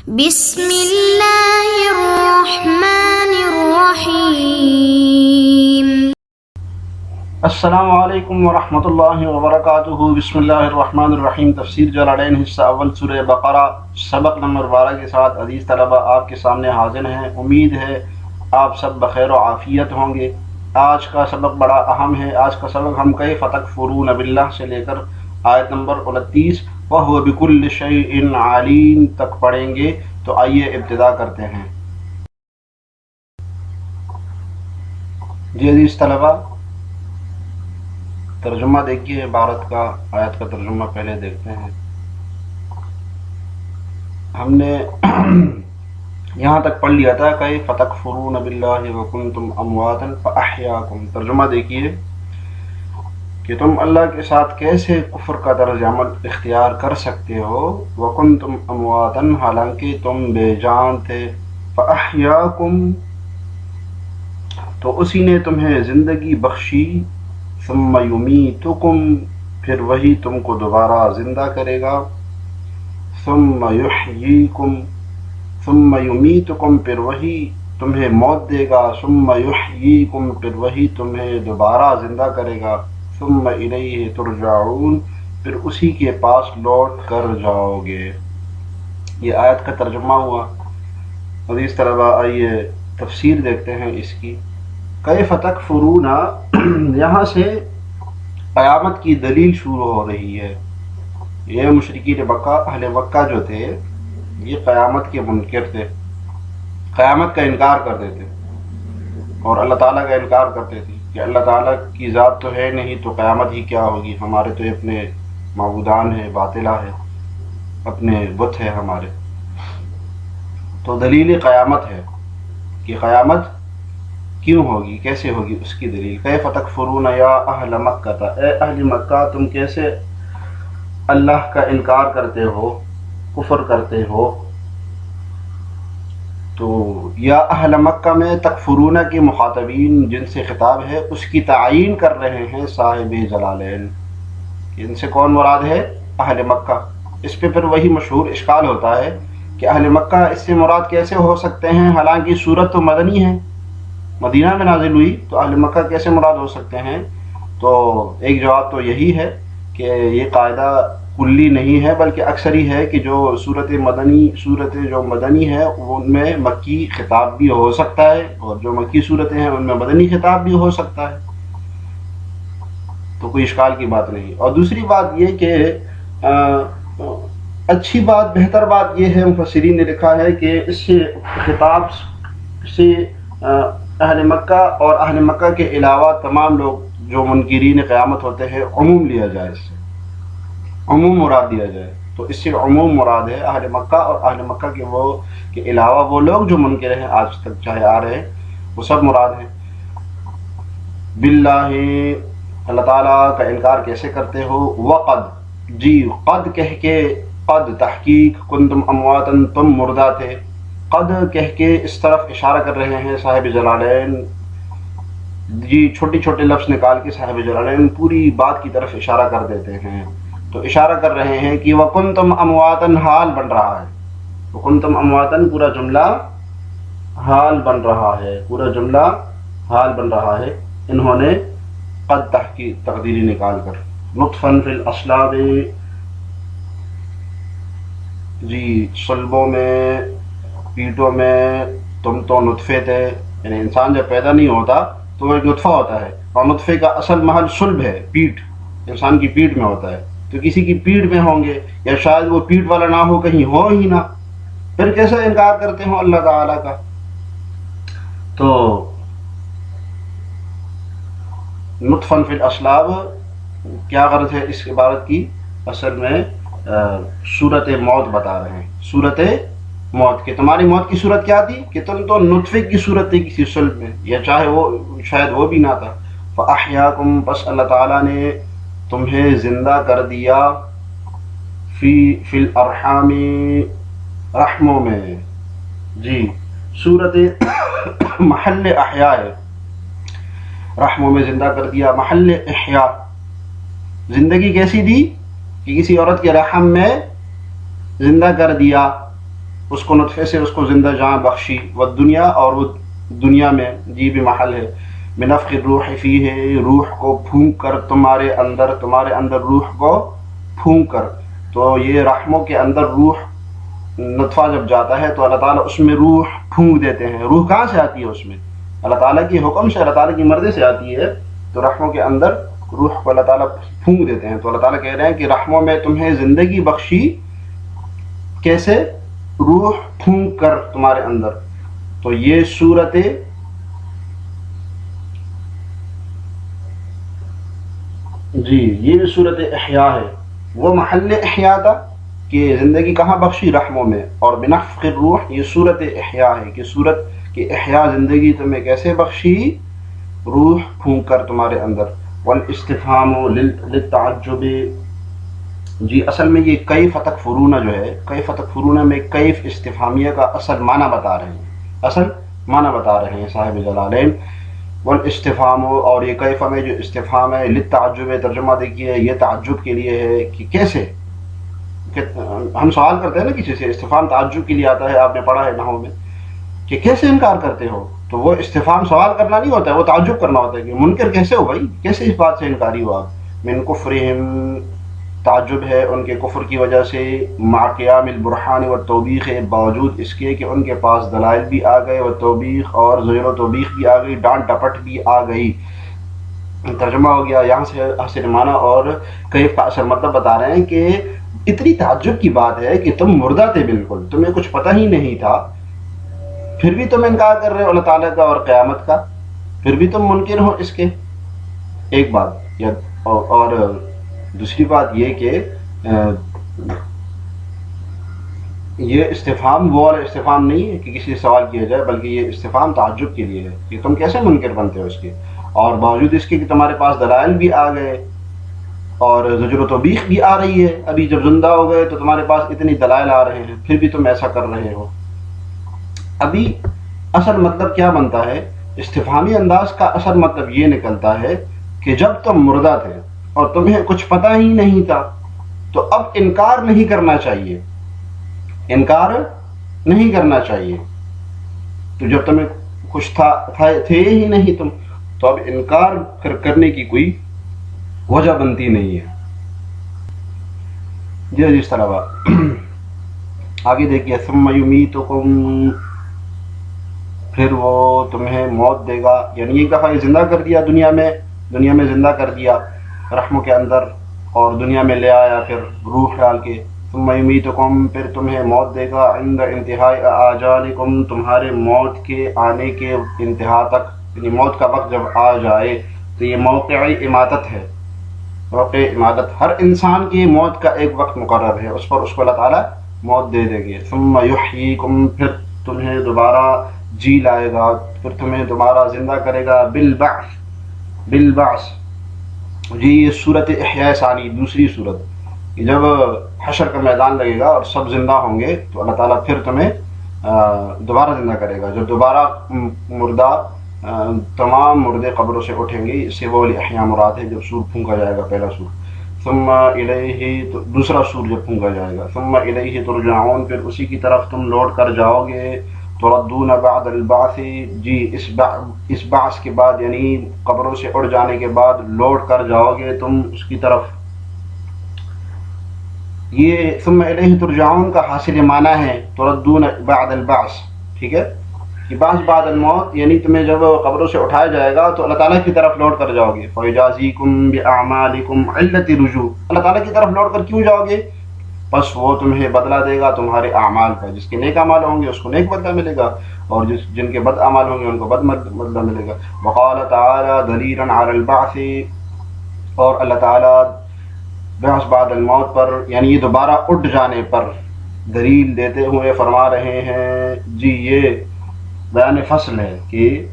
بسم اللہ الرحمن الرحیم۔ السلام علیکم ورحمۃ اللہ وبرکاتہ۔ بسم اللہ الرحمن الرحیم۔ تفسیر جلالین حصہ اول سورہ بقرہ سبق نمبر 12 کے ساتھ عزیز طلبہ آپ کے سامنے حاضر ہیں۔ امید ہے آپ سب بخیر و عافیت ہوں گے۔ آج کا سبق بڑا اہم ہے۔ آج کا سبق ہم کیف تکفرون باللہ سے لے کر آیت نمبر 29 وَهُوَ بِكُلِّ شَيْءٍ عَلِيمٌ تک پڑھیں گے۔ تو آئیے ابتدا کرتے ہیں۔ جی عزیز طلبہ، ترجمہ دیکھیے عبارت کا، آیت کا ترجمہ پہلے دیکھتے ہیں۔ ہم نے یہاں تک پڑھ لیا تھا کہ فَتَكْفُرُونَ بِاللَّهِ وَكُنْتُمْ أَمْوَاتًا فَأَحْيَاكُمْ۔ ترجمہ دیکھیے کہ تم اللہ کے ساتھ کیسے کفر کا طرز عمل اختیار کر سکتے ہو۔ وَكُنْتُمْ أَمْوَاتًا، حالانکہ تم بے جان تھے۔ فَأَحْيَاكُمْ، تو اسی نے تمہیں زندگی بخشی۔ ثم یمیتکم، پھر وہی تم کو دوبارہ زندہ کرے گا۔ ثم یحییکم، ثم یمیتکم، پھر وہی تمہیں موت دے گا۔ ثم یحییکم، پھر وہی تمہیں دوبارہ زندہ کرے گا۔ ثم الیہ ترجعون، پھر اسی کے پاس لوٹ کر جاؤ گے۔ یہ آیت کا ترجمہ ہوا۔ عزیز طلبہ، آئیے تفسیر دیکھتے ہیں اس کی۔ کیف تکفرون، یہاں سے قیامت کی دلیل شروع ہو رہی ہے۔ یہ مشرکین مکہ، اہل مکہ جو تھے، یہ قیامت کے منکر تھے، قیامت کا انکار کرتے تھے اور اللہ تعالیٰ کا انکار کرتے تھے کہ اللہ تعالیٰ کی ذات تو ہے نہیں تو قیامت ہی کیا ہوگی، ہمارے تو اپنے معبودان ہیں، باطلہ ہے، اپنے بت ہے ہمارے۔ تو دلیل قیامت ہے کہ قیامت کیوں ہوگی، کیسے ہوگی، اس کی دلیل۔ کیف تکفرون یا اہل مکہ، اے اہل مکہ تم کیسے اللہ کا انکار کرتے ہو، کفر کرتے ہو۔ تو یا اہل مکہ میں تکفرون کے مخاطبین جن سے خطاب ہے اس کی تعیین کر رہے ہیں صاحب جلالین۔ ان سے کون مراد ہے؟ اہل مکہ۔ اس پہ پھر وہی مشہور اشکال ہوتا ہے کہ اہل مکہ اس سے مراد کیسے ہو سکتے ہیں، حالانکہ سورت تو مدنی ہے، مدینہ میں نازل ہوئی، تو اہل مکہ کیسے مراد ہو سکتے ہیں؟ تو ایک جواب تو یہی ہے کہ یہ قاعدہ کلی نہیں ہے بلکہ اکثری ہے کہ جو صورت جو مدنی ہے ان میں مکی خطاب بھی ہو سکتا ہے، اور جو مکی صورتیں ہیں ان میں مدنی خطاب بھی ہو سکتا ہے، تو کوئی اشکال کی بات نہیں۔ اور دوسری بات یہ کہ اچھی بات، بہتر بات یہ ہے، مفسرین نے لکھا ہے کہ اس سے خطاب سے اہل مکہ اور اہل مکہ کے علاوہ تمام لوگ جو منکرین قیامت ہوتے ہیں عموم لیا جائے، اس سے عموم مراد دیا جائے، تو اس سے عموم مراد ہے اہل مکہ اور اہل مکہ کے علاوہ وہ لوگ جو منکر ہیں آج تک چاہے آ رہے ہیں، وہ سب مراد ہیں۔ باللہ، اللہ تعالیٰ کا انکار کیسے کرتے ہو؟ وقد، جی قد کہہ کے، قد تحقیق، کنتم امواتا تم مردہ تھے، قد کہہ کے اس طرف اشارہ کر رہے ہیں صاحب جلالین۔ جی چھوٹے چھوٹے لفظ نکال کے صاحب جلالین پوری بات کی طرف اشارہ کر دیتے ہیں۔ تو اشارہ کر رہے ہیں کہ وَكُنْتُمْ أَمْوَاتًا حال بن رہا ہے، وَكُنْتُمْ أَمْوَاتًا پورا جملہ حال بن رہا ہے، پورا جملہ حال بن رہا ہے۔ انہوں نے قد تحقیق تقدیری نکال کر، نطفاً فی الاسلاب، جی صلبوں میں، پیٹوں میں تم تو نطفے تھے، یعنی انسان جب پیدا نہیں ہوتا تو وہ ایک نطفہ ہوتا ہے، اور نطفے کا اصل محل صلب ہے، پیٹ، انسان کی پیٹ میں ہوتا ہے، تو کسی کی پیٹ میں ہوں گے، یا شاید وہ پیٹ والا نہ ہو، کہیں ہو ہی نہ، پھر کیسے انکار کرتے ہوں اللہ تعالیٰ کا؟ تو نطفاً فی الاسلاب کیا غرض ہے اس عبارت کی؟ اصل میں صورت موت بتا رہے ہیں، صورت موت، کہ تمہاری موت کی صورت کیا تھی کہ تم تو نطفے کی صورت تھی کسی صلب میں، یا چاہے وہ شاید وہ بھی نہ تھا۔ فَأَحْيَاكُمْ، پس اللہ تعالیٰ نے تمہیں زندہ کر دیا، فی الارحام، رحموں میں، جی صورت محل احیاء ہے، رحموں میں زندہ کر دیا، محل احیاء، زندگی کیسی تھی کہ کسی عورت کے رحم میں زندہ کر دیا، اس کو نطفے سے اس کو زندہ جاں بخشی، والدنیا اور وہ دنیا میں، جی بھی محل ہے، بنفخ الروح فیہ، روح کو پھونک کر تمہارے اندر روح کو پھونک کر. تو یہ رحموں کے اندر روح نطفہ جب جاتا ہے تو اللہ تعالیٰ اس میں روح پھونک دیتے ہیں. روح کہاں سے آتی ہے؟ اس میں اللہ تعالیٰ کے حکم سے، اللہ تعالیٰ کی مرضی سے آتی ہے. تو رحموں کے اندر روح کو اللہ تعالیٰ پھونک دیتے ہیں. تو اللہ تعالیٰ کہہ رہے ہیں کہ رحموں میں تمہیں زندگی بخشی، کیسے؟ روح پھونک کر تمہارے اندر. تو یہ صورت یہ صورت احیاء ہے. وہ محل احیاء تھا کہ زندگی کہاں بخشی؟ رحموں میں. اور بنفخ الروح یہ صورت احیاء ہے کہ صورت کہ احیاء زندگی تمہیں کیسے بخشی؟ روح پھونک کر تمہارے اندر. والاستفہام للتعجب، جی اصل میں یہ کیف تکفرون جو ہے، کیف تکفرون میں کیف استفہامیہ کا اصل معنی بتا رہے ہیں صاحب جلالین. والاستفہام، اور یہ کیف میں جو استفہام ہے، للتعجب ترجمہ دیکھیے یہ تعجب کے لیے ہے کہ کیسے. کہ ہم سوال کرتے ہیں نا کسی سے، استفہام تعجب کے لیے آتا ہے، آپ نے پڑھا ہے نحو میں، کہ کیسے انکار کرتے ہو. تو وہ استفہام سوال کرنا نہیں ہوتا ہے، وہ تعجب کرنا ہوتا ہے کہ منکر کیسے ہو بھائی، کیسے اس بات سے انکاری ہو آپ. من کفرہم، تعجب ہے ان کے کفر کی وجہ سے، مع قیام البرہان والتوبیخ، باوجود اس کے کہ ان کے پاس دلائل بھی آ گئے، والتوبیخ اور زجر و توبیخ بھی آ گئی، ڈانٹ ڈپٹ بھی آ گئی. ترجمہ ہو گیا یہاں سے حاصل معنی اور کیف کا اصل مطلب بتا رہے ہیں کہ اتنی تعجب کی بات ہے کہ تم مردہ تھے، بالکل تمہیں کچھ پتہ ہی نہیں تھا، پھر بھی تم انکار کر رہے ہو اللہ تعالیٰ کا اور قیامت کا، پھر بھی تم منکر ہو اس کے. ایک بات اور دوسری بات یہ کہ یہ استفہام وہ والا استفہام نہیں ہے کہ کسی سے سوال کیا جائے، بلکہ یہ استفہام تعجب کے لیے ہے کہ تم کیسے منکر بنتے ہو اس کے، اور باوجود اس کے کہ تمہارے پاس دلائل بھی آ گئے اور زجر و توبیخ بھی آ رہی ہے. ابھی جب زندہ ہو گئے تو تمہارے پاس اتنی دلائل آ رہے ہیں، پھر بھی تم ایسا کر رہے ہو. ابھی اصل مطلب کیا بنتا ہے؟ استفہامی انداز کا اصل مطلب یہ نکلتا ہے کہ جب تم مردہ تھے اور تمہیں کچھ پتہ ہی نہیں تھا تو اب انکار نہیں کرنا چاہیے، انکار نہیں کرنا چاہیے. تو جب تمہیں کچھ تھے ہی نہیں تم، تو اب انکار کرنے کی کوئی وجہ بنتی نہیں ہے. جی اس طرح آگے دیکھیے، ثم یمیتکم، پھر وہ تمہیں موت دے گا. یعنی ایک دفعہ یہ زندہ کر دیا دنیا میں زندہ کر دیا رحموں کے اندر، اور دنیا میں لے آیا پھر روح ڈال کے. ثم یمیتکم، پھر تمہیں موت دے گا، عند انتہاء آجالکم، تمہارے موت کے آنے کے انتہا تک، یعنی موت کا وقت جب آ جائے. تو یہ موقع اماتت ہے، موقع اماتت. ہر انسان کی موت کا ایک وقت مقرر ہے، اس پر اس کو اللہ تعالیٰ موت دے دے گے. ثم یحییکم، پھر تمہیں دوبارہ جی لائے گا، پھر تمہیں دوبارہ زندہ کرے گا. بالبعث، جی یہ صورت احیاء ثانی، دوسری صورت، کہ جب حشر کا میدان لگے گا اور سب زندہ ہوں گے تو اللہ تعالیٰ پھر تمہیں دوبارہ زندہ کرے گا. جب دوبارہ تمام مردے قبروں سے اٹھیں گے، اس سے وہ احیاء مراد ہے جب سور پھونکا جائے گا، پہلا سور. ثم الیہ، دوسرا سور جب پھونکا جائے گا. ثم الیہ ترجعون، پھر اسی کی طرف تم لوٹ کر جاؤ گے. تردون بعد البعث، جی اس بعث کے بعد، یعنی قبروں سے اڑ جانے کے بعد لوٹ کر جاؤ گے تم اس کی طرف. یہ ثم الیہ ترجعون کا حاصل معنی ہے تردون بعد البعث، ٹھیک ہے، کہ بعث بعد الموت، یعنی تمہیں جب قبروں سے اٹھایا جائے گا تو اللہ تعالیٰ کی طرف لوٹ کر جاؤ گے. فیجازیکم باعمالکم، علت رجوع، اللہ تعالیٰ کی طرف لوٹ کر کیوں جاؤ گے؟ بس وہ تمہیں بدلہ دے گا تمہارے اعمال کا. جس کے نیک اعمال ہوں گے اس کو نیک بدلہ ملے گا، اور جن کے بد اعمال ہوں گے ان کو بد بدلہ ملے گا. وقال تعالی دلیلا علی البعث، اور اللہ تعالیٰ بعث بعد الموت پر، یعنی یہ دوبارہ اٹھ جانے پر دلیل دیتے ہوئے فرما رہے ہیں. جی یہ بیان فصل ہے کہ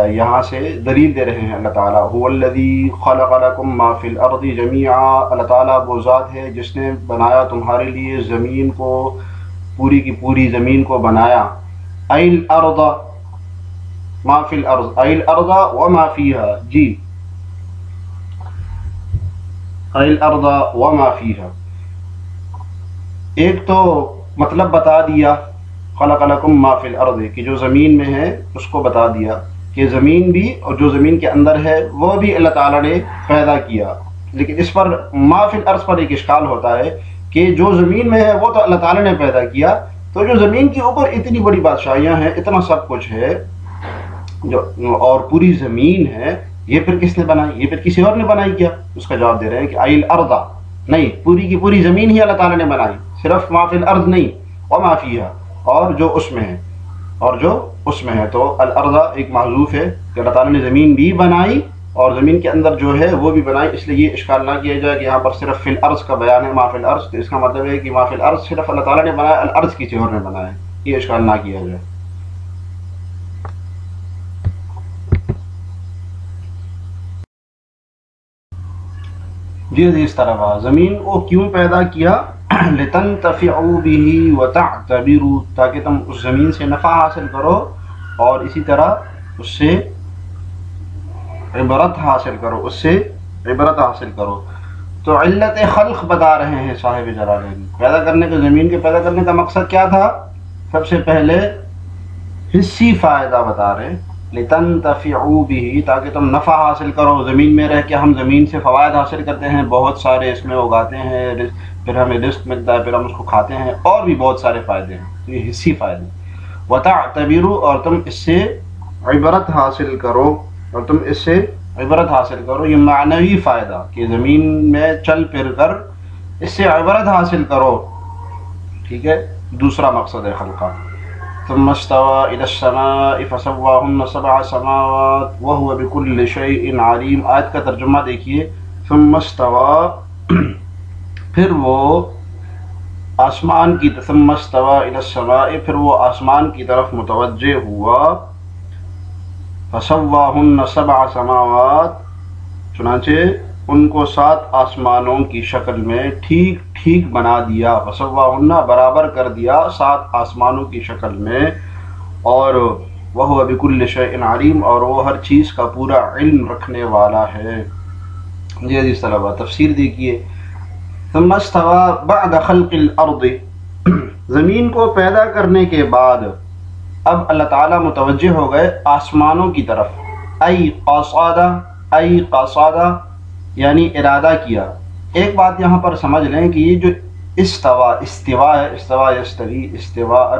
یہاں سے دلیل دے رہے ہیں اللہ تعالیٰ. هو الذی خلق لکم ما فی الارض جمیعا، اللہ تعالیٰ وہ ذات ہے جس نے بنایا تمہارے لیے زمین کو، پوری کی پوری زمین کو بنایا. ای الارض ما فی الارض، ای الارض وما فیہا، جی ای الارض وما فیہا. ایک تو مطلب بتا دیا خلق لکم ما فی الارض، کہ جو زمین میں ہے اس کو بتا دیا کہ زمین بھی اور جو زمین کے اندر ہے وہ بھی اللہ تعالیٰ نے پیدا کیا. لیکن اس پر ما فی الارض پر ایک اشکال ہوتا ہے کہ جو زمین میں ہے وہ تو اللہ تعالیٰ نے پیدا کیا، تو جو زمین کے اوپر اتنی بڑی بادشاہیاں ہیں، اتنا سب کچھ ہے جو اور پوری زمین ہے، یہ پھر کس نے بنائی؟ یہ پھر کسی اور نے بنائی کیا؟ اس کا جواب دے رہے ہیں کہ ایل ارض، نہیں، پوری کی پوری زمین ہی اللہ تعالیٰ نے بنائی، صرف ما فی الارض نہیں، وما فیہا، اور جو اس میں ہے، اور جو اس میں ہے. تو الارض ایک محذوف ہے کہ اللہ تعالیٰ نے زمین بھی بنائی اور زمین کے اندر جو ہے وہ بھی بنائی. اس لیے یہ اشکال نہ کیا جائے کہ یہاں پر صرف فی الارض کا بیان ہے، ما فی الارض، تو اس کا مطلب ہے کہ ما فی الارض صرف اللہ تعالیٰ نے بنایا، الارض کسی اور نے بنایا. یہ اشکال نہ کیا جائے. جی عزیز طلباء، زمین کو کیوں پیدا کیا؟ لتنتفعوا به وتعتبروا، تاکہ تم اس زمین سے نفع حاصل کرو اور اسی طرح اس سے عبرت حاصل کرو، اس سے عبرت حاصل کرو. تو علت خلق بتا رہے ہیں صاحب جلالین. پیدا کرنے کا، زمین کے پیدا کرنے کا مقصد کیا تھا؟ سب سے پہلے حصی فائدہ بتا رہے ہیں، لتنتفعوا به، تاکہ تم نفع حاصل کرو. زمین میں رہ کے ہم زمین سے فوائد حاصل کرتے ہیں، بہت سارے اس میں اگاتے ہیں، پھر ہمیں رزق ملتا ہے، پھر ہم اس کو کھاتے ہیں، اور بھی بہت سارے فائدے ہیں. تو یہ حصی فائدے. وتعتبروا، اور تم اس سے عبرت حاصل کرو، اور تم اس سے عبرت حاصل کرو. یہ معنوی فائدہ کہ زمین میں چل پھر کر اس سے عبرت حاصل کرو. ٹھیک ہے، دوسرا مقصد ہے خلقہ. ثم استوى الى السماء فسواهن 7 سماوات وهو بكل شيء عليم. آیت کا ترجمہ دیکھیے. ثم استوى، پھر وہ آسمان کی، ثم استوى الى السماء، پھر وہ آسمان کی طرف متوجہ ہوا. فسواهن 7 سماوات، چنانچہ ان کو 7 آسمانوں کی شکل میں ٹھیک ٹھیک بنا دیا. فسواهن، برابر کر دیا 7 آسمانوں کی شکل میں. اور وهو بكل شيء عليم، اور وہ ہر چیز کا پورا علم رکھنے والا ہے. جی عزیز طلباء، تفسیر دیکھیے. ثم استوى بعد خلق الارض، زمین کو پیدا کرنے کے بعد اب اللہ تعالیٰ متوجہ ہو گئے آسمانوں کی طرف. ای قصادہ، یعنی ارادہ کیا. ایک بات یہاں پر سمجھ لیں کہ یہ جو استوا ہے، استوا یستوی استواء،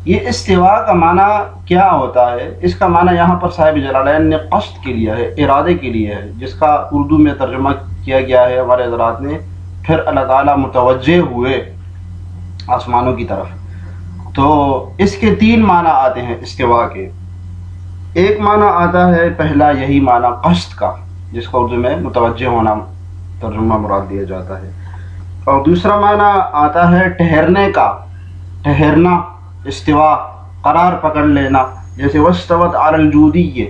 یہ استوا کا معنی کیا ہوتا ہے؟ اس کا معنی یہاں پر صاحب جلالین نے قصد کے لیے ہے، ارادے کے لیے ہے، جس کا اردو میں ترجمہ کیا گیا ہے ہمارے حضرات نے. پھر اللہ تعالیٰ متوجہ ہوئے آسمانوں کی طرف. تو اس کے 3 معنی آتے ہیں استوا کے. ایک معنی آتا ہے پہلا یہی معنی قصد کا، جس کو اردو میں متوجہ ہونا ترجمہ مراد دیا جاتا ہے. اور دوسرا معنی آتا ہے ٹھہرنے کا، ٹھہرنا، استوا، قرار پکڑ لینا. جیسے واستوت علی الجودی،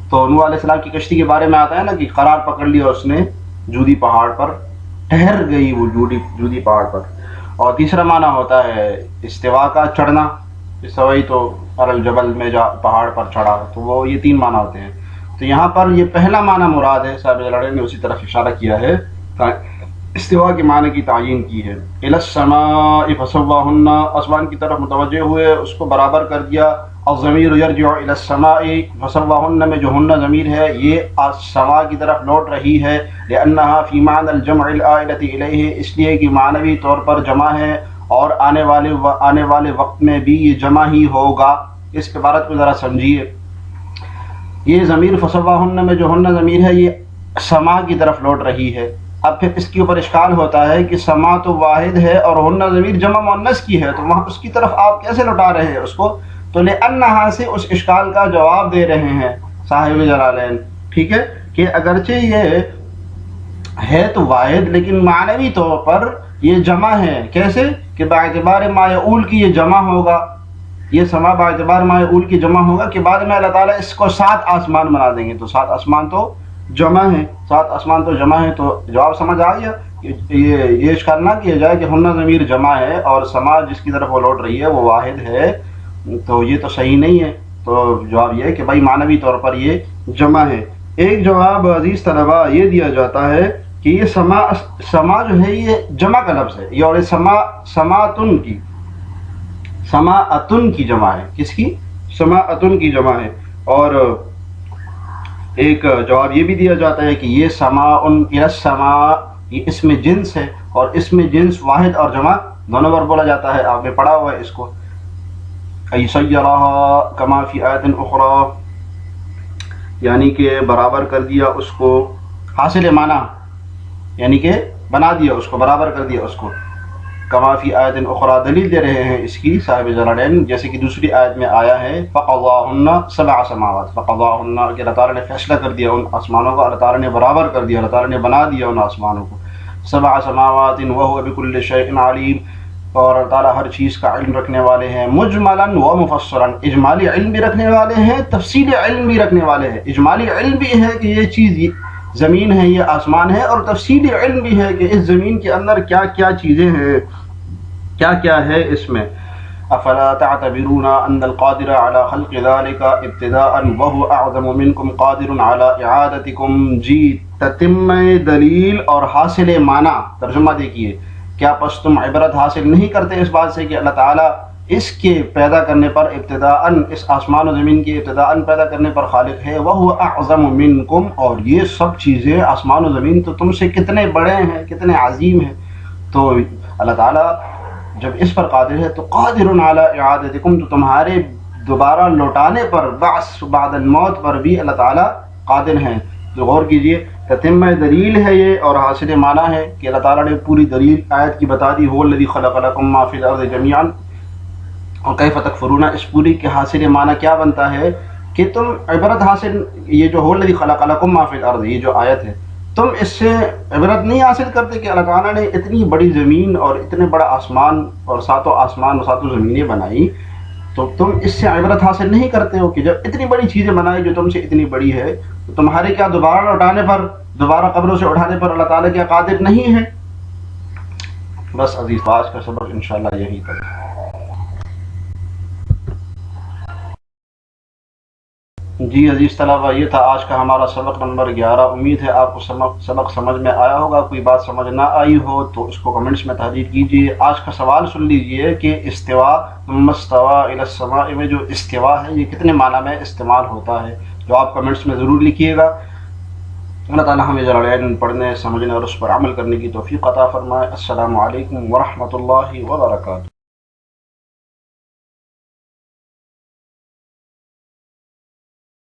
تو نوح علیہ السلام کی کشتی کے بارے میں آتا ہے نا کہ قرار پکڑ لیا اس نے جودی پہاڑ پر، ٹھہر گئی وہ جودی پہاڑ پر. اور تیسرا معنی ہوتا ہے استوا کا، چڑھنا، استوئی تو علی الجبل میں جا پہاڑ پر چڑھا. تو وہ یہ 3 معنی ہوتے ہیں. تو یہاں پر یہ پہلا معنی مراد ہے، صاحب جلالین نے اسی طرف اشارہ کیا ہے، استوا کے معنی کی تعیین کی ہے. الی السماء فسواهن، آسمان کی طرف متوجہ ہوئے، اس کو برابر کر دیا. الضمیر یرجع الی السماء، فسواهن میں جو ہن ضمیر ہے یہ سما کی طرف لوٹ رہی ہے. لانها فی معنی الجمع العائلۃ الیہ، اس لیے کہ معنوی طور پر جمع ہے اور آنے والے وقت میں بھی یہ جمع ہی ہوگا. اس عبارت کو ذرا سمجھیے. یہ ضمیر فسواهن میں جو ہن ضمیر ہے یہ سما کی طرف لوٹ رہی ہے. اب پھر اس کے اوپر اشکال ہوتا ہے کہ سما تو واحد ہے اور ہن ضمیر جمع مؤنث کی ہے، تو وہاں اس کی طرف آپ کیسے لوٹا رہے ہیں اس کو؟ تو لأنہا سے اس اشکال کا جواب دے رہے ہیں صاحب جلالین. ٹھیک ہے، کہ اگرچہ یہ ہے تو واحد لیکن معنوی طور پر یہ جمع ہے. کیسے؟ کہ باعتبار ما یعول کی یہ جمع ہوگا، یہ سما باعتبار ما یعول کی جمع ہوگا کہ بعد میں اللہ تعالیٰ اس کو 7 آسمان بنا دیں گے. تو 7 آسمان تو جمع ہیں، 7 آسمان تو جمع ہیں. تو جواب سمجھ آ گیا. یہ اشکال نہ کیا جائے کہ ہن ضمیر جمع ہے اور سما جس کی طرف وہ لوٹ رہی ہے وہ واحد ہے، تو یہ تو صحیح نہیں ہے. تو جواب یہ ہے کہ بھائی معنوی طور پر یہ جمع ہے. ایک جواب عزیز طلباء یہ دیا جاتا ہے کہ یہ سما جو ہے یہ جمع کا لفظ ہے، یہ اور سماعتن کی سماعتن کی جمع ہے. کس کی؟ سماعتن کی جمع ہے. اور ایک جواب یہ بھی دیا جاتا ہے کہ یہ سماعن الی السماء یہ اسم جنس ہے، اور اسم جنس واحد اور جمع دونوں بار بولا جاتا ہے. آپ نے پڑھا ہوا ہے اس کو. ای سیرها کما فی آیت اخری، یعنی کہ برابر کر دیا اس کو. حاصل معنی یعنی کہ بنا دیا اس کو، برابر کر دیا اس کو. کما فی آیت اخری دلیل دے رہے ہیں اس کی صاحب جلالین، جیسے کہ دوسری آیت میں آیا ہے فقضاہن سبع سماوات. فقضاہن کہ اللہ تعالیٰ نے فیصلہ کر دیا ان آسمانوں کا، اللہ تعالیٰ نے برابر کر دیا، اللہ تعالیٰ نے بنا دیا ان آسمانوں کو. سبع سماوات وہو بکل شیء علیم، اور اللہ تعالیٰ ہر چیز کا علم رکھنے والے ہیں. مجملا و مفصلا، اجمالی علم بھی رکھنے والے ہیں، تفصیلی علم بھی رکھنے والے ہیں. اجمالی علم بھی ہے کہ یہ چیز زمین ہے، یہ آسمان ہے، اور تفصیلی علم بھی ہے کہ اس زمین کے اندر کیا کیا چیزیں ہیں، کیا کیا ہے اس میں. افلا تعتبرون ان القادر على خلق ذلك ابتداء وهو اعظم منكم قادر على اعادتكم. جی تتم دلیل اور حاصل معنی ترجمہ دیکھیے. کیا پس تم عبرت حاصل نہیں کرتے اس بات سے کہ اللہ تعالیٰ اس کے پیدا کرنے پر ابتداءً، اس آسمان و زمین کے ابتداءً پیدا کرنے پر خالق ہے. وَهُوَ أَعْظَمُ مِنْكُمْ، اور یہ سب چیزیں آسمان و زمین تو تم سے کتنے بڑے ہیں، کتنے عظیم ہیں. تو اللہ تعالیٰ جب اس پر قادر ہے تو قادر علی اعادتکم، تو تمہارے دوبارہ لوٹانے پر، بعث بعد الموت پر بھی اللہ تعالیٰ قادر ہیں. تو غور کیجئے، تتمہ دلیل ہے یہ اور حاصل معنی ہے کہ اللہ تعالیٰ نے پوری دلیل آیت کی بتا دی. هو الذی خلق لکم ما فی الارض جمیعا اور کیف تکفرون. اس پوری کے حاصل معنی کیا بنتا ہے کہ تم عبرت حاصل، یہ جو هو الذی خلق لکم ما فی الارض یہ جو آیت ہے، تم اس سے عبرت نہیں حاصل کرتے کہ اللہ تعالیٰ نے اتنی بڑی زمین اور اتنے بڑا آسمان اور ساتوں آسمان اور ساتوں زمینیں بنائی، تو تم اس سے عبرت حاصل نہیں کرتے ہو کہ جب اتنی بڑی چیزیں بنائی جو تم سے اتنی بڑی ہے، تو تمہارے کیا دوبارہ لوٹانے پر، دوبارہ قبروں سے اٹھانے پر اللہ تعالیٰ کیا قادر نہیں ہے؟ بس عزیز، آج کا سبق انشاءاللہ یہی تک. جی عزیز طلبہ، یہ تھا آج کا ہمارا سبق نمبر 11. امید ہے آپ کو سبق سمجھ میں آیا ہوگا. کوئی بات سمجھ نہ آئی ہو تو اس کو کمنٹس میں تحریر کیجیے. آج کا سوال سن لیجئے کہ استوا ثم استوى الى السماء میں جو استوا ہے یہ کتنے معنی میں استعمال ہوتا ہے، جو آپ کمنٹس میں ضرور لکھیے گا. اللہ تعالیٰ ہمیں جلالین پڑھنے، سمجھنے اور اس پر عمل کرنے کی توفیق عطا فرمائے. السلام علیکم ورحمۃ اللہ وبرکاتہ.